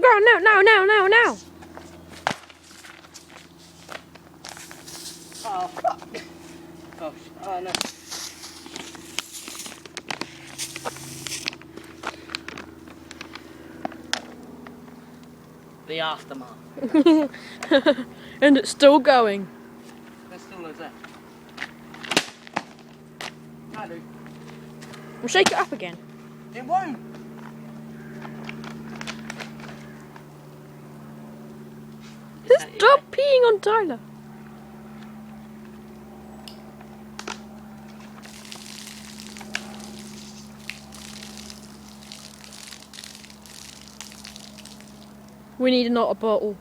ground now. Oh, fuck. Gosh, oh no. The aftermath. And it's still going. There's still loads there. No, dude. We'll shake it up again. It won't. Stop peeing on Tyler. We need another bottle.